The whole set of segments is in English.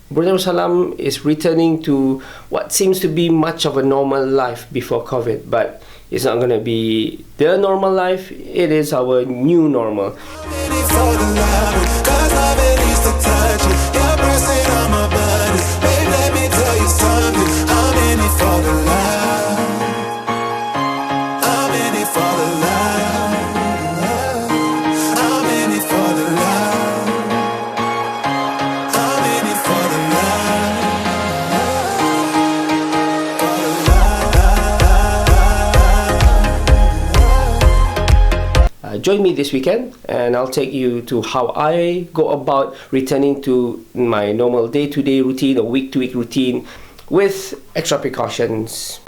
Brunei is returning to what seems to be much of a normal life before COVID, but it's not going to be the normal life. It is our new normal. Join me this weekend and I'll take you to how I go about returning to my normal day-to-day routine or week-to-week routine with extra precautions.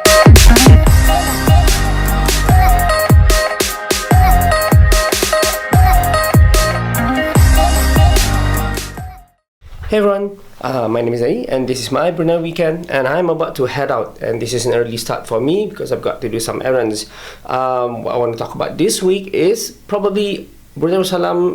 Hey everyone, my name is Ali and this is my Brunei weekend, and I'm about to head out, and this is an early start for me because I've got to do some errands. What I want to talk about this week is probably Brunei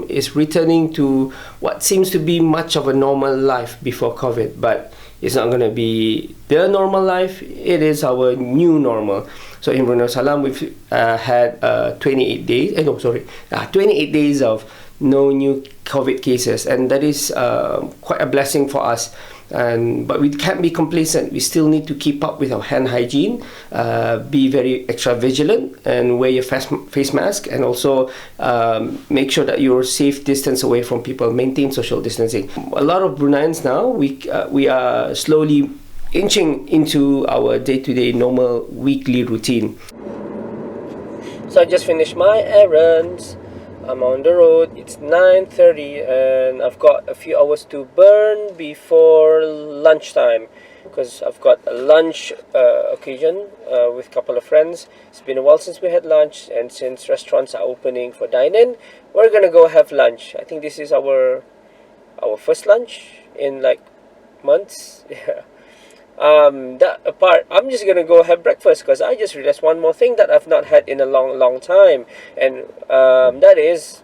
is returning to what seems to be much of a normal life before COVID, but it's not going to be the normal life. It is our new normal. So in Brunei we've had 28 days of no new COVID cases, and that is quite a blessing for us. But we can't be complacent. We still need to keep up with our hand hygiene, be very extra vigilant, and wear your face mask, and also make sure that you're safe distance away from people. Maintain social distancing. A lot of Bruneians now, we are slowly inching into our day-to-day normal weekly routine. So I just finished my errands. I'm on the road. It's 9:30 and I've got a few hours to burn before lunchtime because I've got a lunch occasion with a couple of friends. It's been a while since we had lunch, and since restaurants are opening for dine-in, we're gonna go have lunch. I think this is our first lunch in like months. Yeah. That apart, I'm just gonna go have breakfast because I just realized one more thing that I've not had in a long time, and that is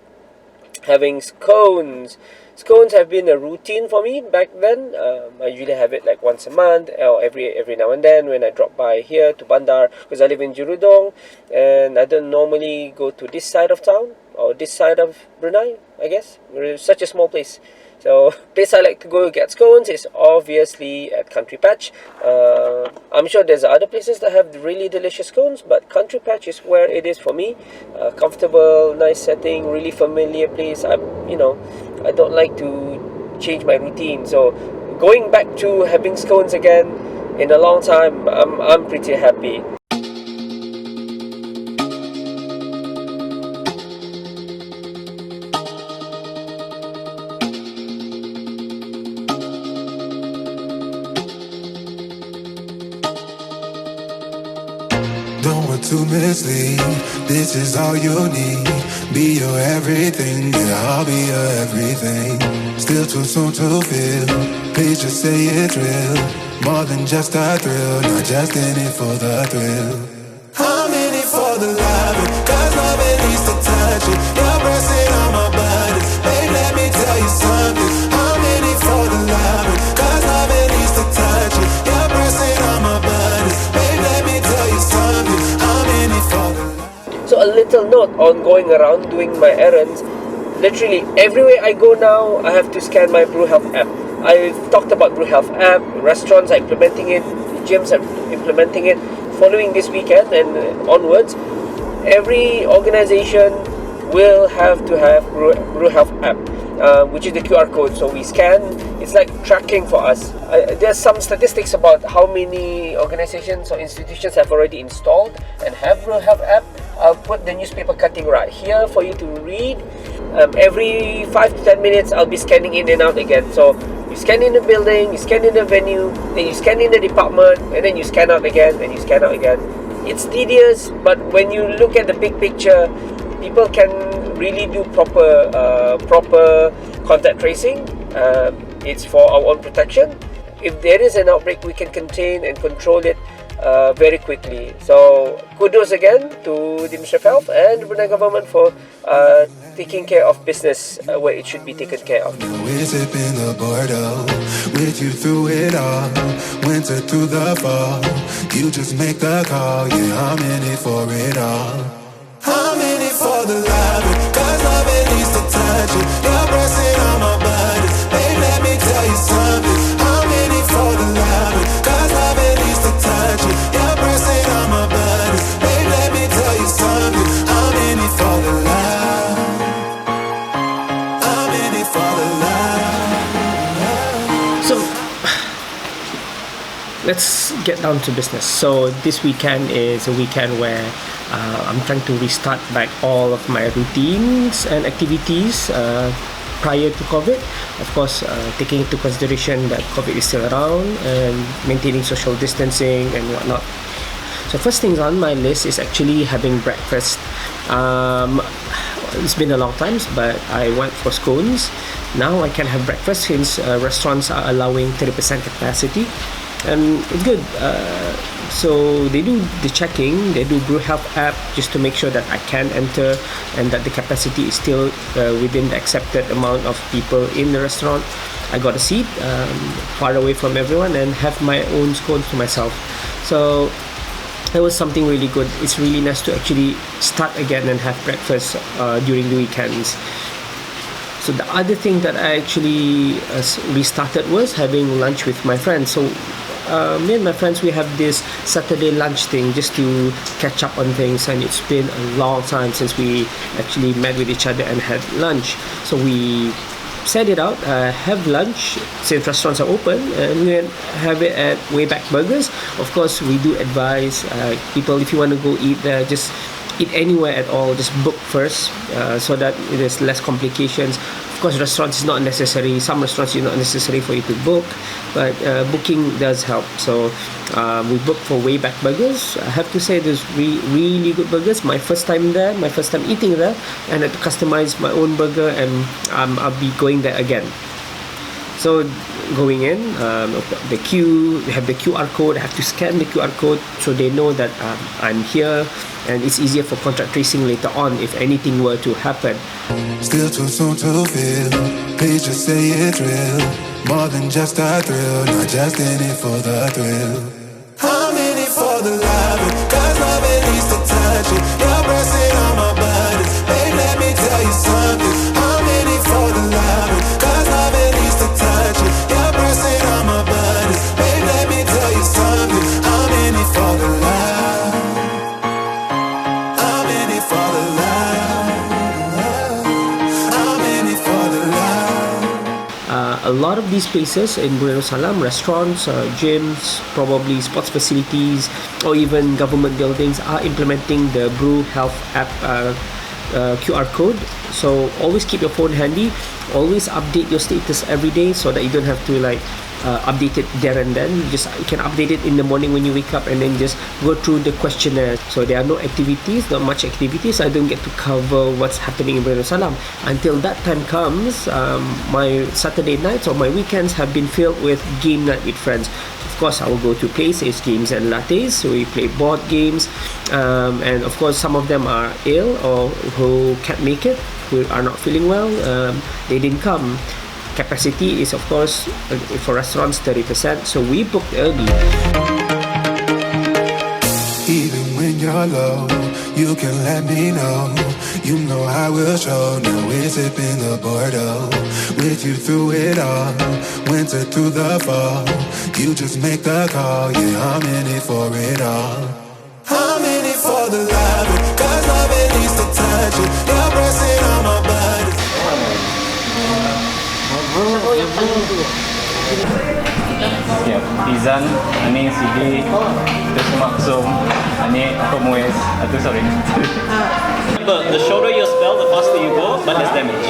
having scones. Scones have been a routine for me back then. I usually have it like once a month or every now and then when I drop by here to Bandar, because I live in Jurudong and I don't normally go to this side of town or this side of Brunei, I guess. It's such a small place. So place I like to go get scones is obviously at Country Patch. I'm sure there's other places that have really delicious scones, but Country Patch is where it is for me. Comfortable, nice setting, really familiar place. I don't like to change my routine. So going back to having scones again in a long time, I'm pretty happy. Don't want to mislead, this is all you need. Be your everything, yeah, I'll be your everything. Still too soon to feel, please just say it's real. More than just a thrill, not just in it for the thrill. I'm in it for the love, cause love it needs to touch it. You're pressing on my body, babe, let me tell you something. I'm in it for the love, cause love it needs to touch it. You're pressing on my body, babe, let me tell you something. I'm in it for the love. So a little note on going around doing my errands. Literally everywhere I go now, I have to scan my BruHealth app. I've talked about BruHealth app, restaurants are implementing it, gyms are implementing it. Following this weekend and onwards, every organization will have to have BruHealth app, which is the QR code. So we scan, it's like tracking for us. There's some statistics about how many organizations or institutions have already installed and have BruHealth app. I'll put the newspaper cutting right here for you to read. Every 5 to 10 minutes, I'll be scanning in and out again. So you scan in the building, you scan in the venue, then you scan in the department, and then you scan out again, and you scan out again. It's tedious, but when you look at the big picture, people can really do proper contact tracing. It's for our own protection. If there is an outbreak, we can contain and control it very quickly. So kudos again to the Ministry of Health and the Brunei government for taking care of business where it should be taken care of. We're sipping the Bordeaux with you through it all. Winter through the fall, you just make the call. Yeah, I'm in it for it all. I'm in it for the love, cause love it needs to touch it. You're pressing on my buttons, babe, let me tell you something. I'm in it for the love, cause love it needs to touch it. You're pressing on my buttons, babe, let me tell you something. I'm in it for the love. I'm in it for the love. So let's get down to business. So this weekend is a weekend where I'm trying to restart back all of my routines and activities prior to COVID. Of course, taking into consideration that COVID is still around and maintaining social distancing and whatnot. So first things on my list is actually having breakfast. It's been a long time, but I went for scones. Now I can have breakfast since restaurants are allowing 30% capacity. And it's good. So they do the checking, they do Brew Health app just to make sure that I can enter and that the capacity is still within the accepted amount of people in the restaurant. I got a seat far away from everyone and have my own scones to myself. So that was something really good. It's really nice to actually start again and have breakfast during the weekends. So the other thing that I actually restarted was having lunch with my friends. So me and my friends, we have this Saturday lunch thing just to catch up on things, and it's been a long time since we actually met with each other and had lunch. So we set it out, have lunch since restaurants are open, and we have it at Wayback Burgers. Of course, we do advise people, if you want to go eat there, just eat anywhere at all, just book first so that there's less complications. Of course, restaurants is not necessary. Some restaurants is not necessary for you to book, but booking does help. So we booked for Wayback Burgers. I have to say, there's really good burgers. My first time there, my first time eating there, and I had to customize my own burger, and I'll be going there again. So going in, the queue, they have the QR code. I have to scan the QR code so they know that I'm here, and it's easier for contact tracing later on if anything were to happen. Still too soon to feel. Please just say it's real. More than just a thrill, not just in it for the thrill. I'm in it for the love, cause love it needs to touch it. You're pressing on my buttons, babe, let me tell you something. I'm in it for the love, cause love it needs to touch it. You're pressing on my buttons, babe, let me tell you something. I'm in it for the love. I'm in it for the love. I'm in it for the love. A lot of these places in Brunei Darussalam, restaurants, gyms, probably sports facilities, or even government buildings are implementing the Brew Health app QR code. So always keep your phone handy. Always update your status every day so that you don't have to update it there and then. You can update it in the morning when you wake up, and then just go through the questionnaire. So there are not much activities. I don't get to cover what's happening in Brunei Darussalam. Until that time comes, my Saturday nights or my weekends have been filled with game night with friends. Of course, I will go to places, games and lattes. So we play board games, and of course some of them are ill or who can't make it, who are not feeling well. They didn't come. Capacity is, of course, for restaurants 30%, so we booked early. Even when you're low, you can let me know. You know I will show. Now we're sipping the Bordeaux with you through it all. Winter through the fall, you just make the call. Yeah, I'm in it for it all. I'm in it for the love, cause love it needs to touch it. You're pressing on my buttons. Siap, Izan, ani CD, terus maksum, ani komues, sorry. The shorter your spell, the faster you go, but less damage.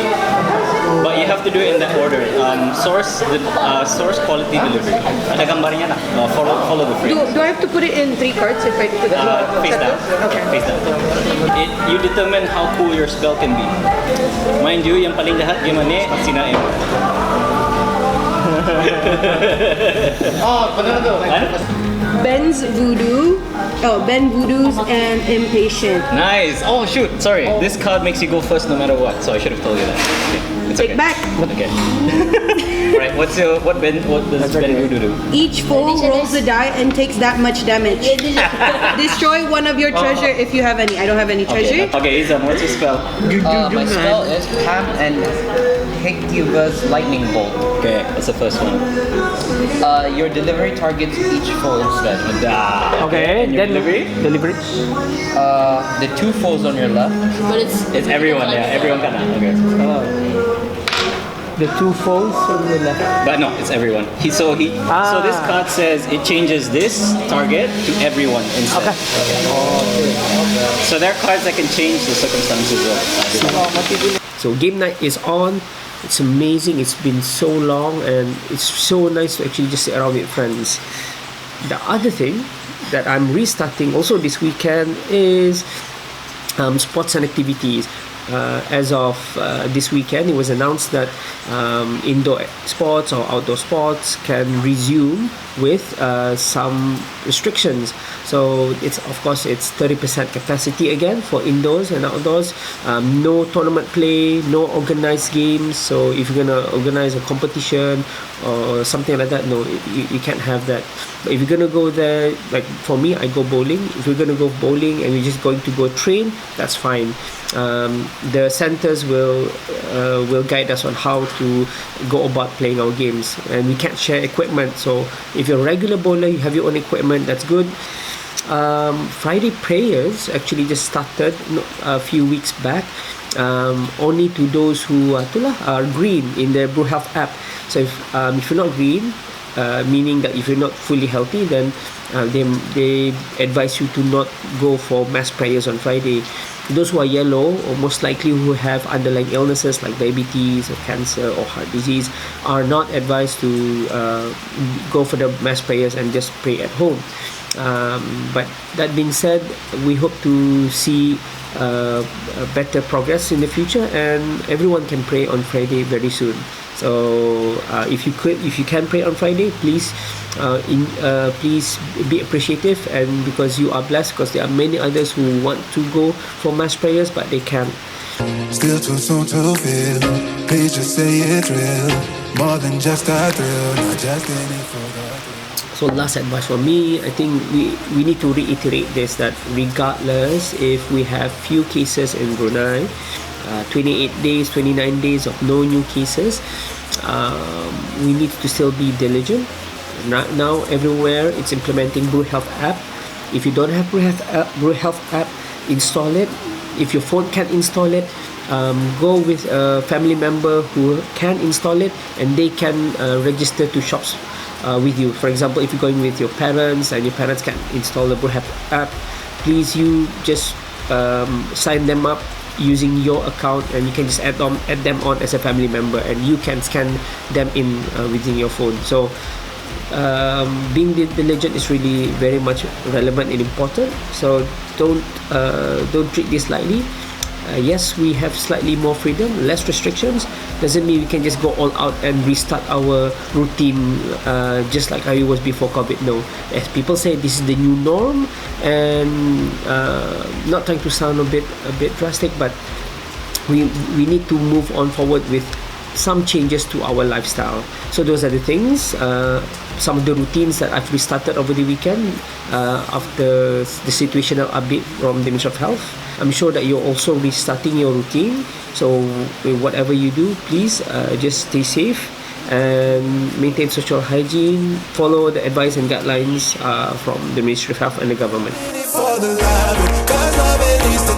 But you have to do it in that order. Source quality delivery. Ada gambarnya nak? Follow the frame. Do I have to put it in 3 cards if I put it Face down. Okay. Face down. You determine how cool your spell can be. Mind you, yang paling jahat game ni Sina M. Oh, benar tu. Ben's Voodoo. Oh, Ben Voodoo's and Impatient. Nice. Oh shoot, sorry. This card makes you go first no matter what, so I should have told you that. Okay. It's Take okay. back. Okay. Alright, what does Ben Voodoo do? Each foe rolls a die and takes that much damage. Destroy one of your treasure if you have any. I don't have any treasure. Okay, Izan, what's your spell? My spell is Pam and Hecubus Lightning Bolt. Okay, that's the first one. Your delivery targets each foe instead. Okay, And your then delivery. The two foes on your left. But it's everyone, yeah, everyone can. Okay. The two foes on the left. But no, it's everyone. So this card says it changes this target to everyone instead. Okay. So there are cards that can change the circumstances of. So game night is on. It's amazing. It's been so long, and it's so nice to actually just sit around with friends. The other thing that I'm restarting also this weekend is sports and activities. As of this weekend, it was announced that indoor sports or outdoor sports can resume with some restrictions. So it's 30% capacity again for indoors and outdoors. No tournament play, no organized games. So if you're gonna organize a competition or something like that, no, you can't have that. But if you're gonna go there, like for me, I go bowling. If you're gonna go bowling and you're just going to go train, that's fine. The centers will guide us on how to go about playing our games, and we can't share equipment. So if you're a regular bowler, you have your own equipment, that's good. Friday prayers actually just started a few weeks back, only to those who are green in the Brew Health app. So if you're not green, meaning that if you're not fully healthy, then they advise you to not go for mass prayers on Friday. Those who are yellow, or most likely who have underlying illnesses like diabetes or cancer or heart disease, are not advised to go for the mass prayers and just pray at home. But that being said, we hope to see better progress in the future, and everyone can pray on Friday very soon. So if you can pray on Friday, please be appreciative, and because you are blessed, because there are many others who want to go for mass prayers but they can't. Still too soon to feel. Please just say it's real. More than just a thrill, not just any for the thrill. So last advice for me, I think we need to reiterate this, that regardless if we have few cases in Brunei, 28 days, 29 days of no new cases, we need to still be diligent. Now everywhere it's implementing Brew Health app. If you don't have Brew Health app, install it. If your phone can't install it, go with a family member who can install it, and they can register to shops with you. For example, if you're going with your parents and your parents can't install the Brew Health app, please you just sign them up using your account, and you can just add them on as a family member, and you can scan them in within your phone. So being diligent is really very much relevant and important. So don't treat this lightly. Yes, we have slightly more freedom, less restrictions. Doesn't mean we can just go all out and restart our routine just like how it was before COVID. No, as people say, this is the new norm, and not trying to sound a bit drastic, but we need to move on forward with some changes to our lifestyle. So those are the things, some of the routines that I've restarted over the weekend after the situational update from the Ministry of Health. I'm sure that you're also restarting your routine. So whatever you do, please just stay safe and maintain social hygiene. Follow the advice and guidelines from the Ministry of Health and the government. For the love, 'cause love it needs to